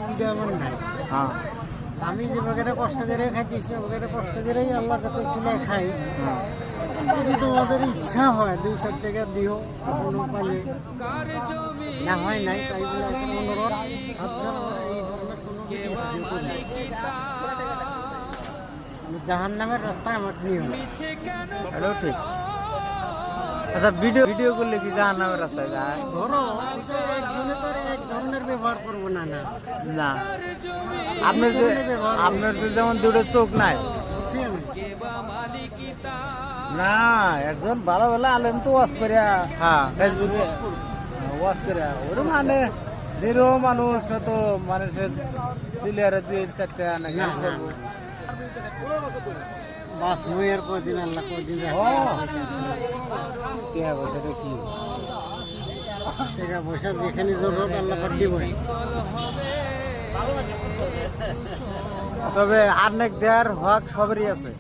সুবিধা আমার নাই। হ্যাঁ আমি যে বাগেরে কষ্ট করে খাইতেছি ওবাগেরে কষ্ট করেই আল্লাহ যাতে কিনে খাই। যদি তোমাদের ইচ্ছা হয় 2-4 টাকা দিও কোনো পালে, না হয় নাই তাই বলে এখন অনুরোধ হাত ছাড়া এই ধরনের কোনো ভিডিও করি না। জাহান্নামের রাস্তায় আমার নিয়ম। এটাও ঠিক। আচ্ছা ভিডিও করলে কি জাহান্নামের রাস্তায় যায়? ধরো এটা একজনে তো আর এক ধরনের ব্যবহার করবো না। না না, আপনার তো যেমন দুটো চোখ নাই। বুঝছি আমি। না, একজন ভালো ভালো আলেম তো ওয়াজ করিয়া, হ্যাঁ ওয়াজ করিয়া ওর মানে দৃঢ় মানুষ তো মানুষের দিলে আর 2-4টা নাকি না, না, না। বাস হয়ে আর কদিন আল্লাহ কদিন টাকা পয়সাটা কি টাকা পয়সা যেখানে জরুরত আল্লাহ পাক দিবই। তবে অনেক দেয়ার হক সবেরই আছে।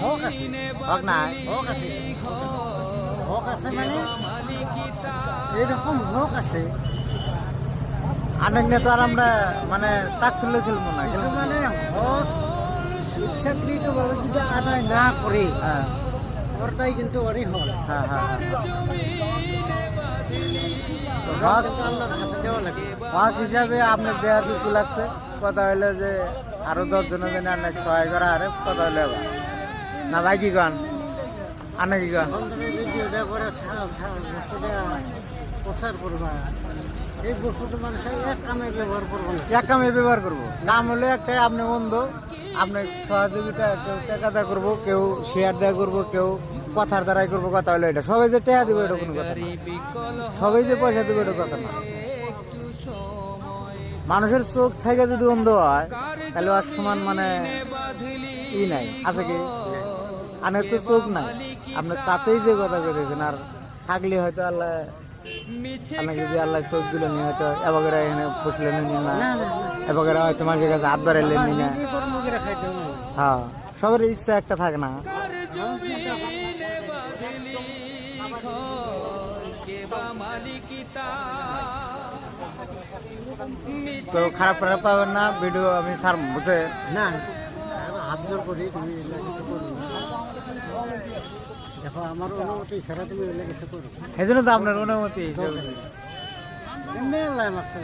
হক আছে, হক নাই? হক আছে, হক আছে মানে এরকম হক আছে। অনেক নেতার আমরা মানে তাচ্ছল্য খেলবো না। কিছু মানে হক ইচ্ছাকৃতভাবে যদি আদায় না করে হ্যাঁ ওরটাই কিন্তু ওরই হক। হ্যাঁ হ্যাঁ হক কিন্তু আল্লাহর কাছে দেওয়া লাগে। হক হিসাবে আপনার দেওয়ার দুঃখ লাগছে। কথা হইলো যে আরো 10 জনের জন্য অনেক সহায় করা আরে কথা হইলে না ভাই কি গান আনে কি গান এখন তুমি ভিডিওটা করে বস্তুটা প্রচার করবা, এই বস্তুটা মানুষ এক কামে ব্যবহার করবো না। এক কামে ব্যবহার করবো। কাম হলে একটাই, আপনি বন্ধ, আপনি সহযোগিতা কেউ টাকা দেওয়া করবো, কেউ শেয়ার দেওয়া করবো, কেউ কথার দ্বারাই করবো। কথা হলো এটা সবাই যে টাকা দেবে এটা কোনো কথা না, সবাই যে পয়সা দেবে এটা কথা না। মানুষের চোখ থেকে যদি অন্ধ হয় তাহলে আর সমান মানে ই নাই আছে কি? আনের তো চোখ নাই, আপনার তাতেই যে কথা করেছেন। আর থাকলে হয়তো আল্লাহ আপনাকে যদি আল্লাহ চোখ দিল নি হয়তো এবারে এখানে বসলেন নি না, এবারে হয়তো মানুষের কাছে হাত বাড়াইলেন নি না। নিজে কর্ম করে খাইতে হবে। হ্যাঁ সবার ইচ্ছা একটা থাকে না। তো খারাপ খারাপ পাবেন না, ভিডিও আমি সার বুঝে না হাত জোর করি, তুমি এগুলা কিছু করো না। দেখো আমার অনুমতি ছাড়া তুমি এগুলা কিছু করো। এই জন্য তো আপনার অনুমতি হিসেবে। এমনি আল্লাহ মাকসাদ,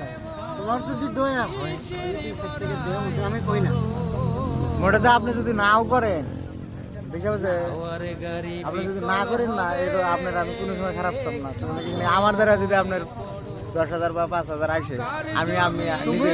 তোমার যদি দয়া হয় যদি সব থেকে দেওয়া উঠে আমি কই না। মোটাতে আপনি যদি নাও করেন দেখে যে আপনি যদি না করেন না এটা আপনার আমি কোনো সময় খারাপ চান না। আমার দ্বারা যদি আপনার 10,000 বা 5,000 আসে আমি নিজে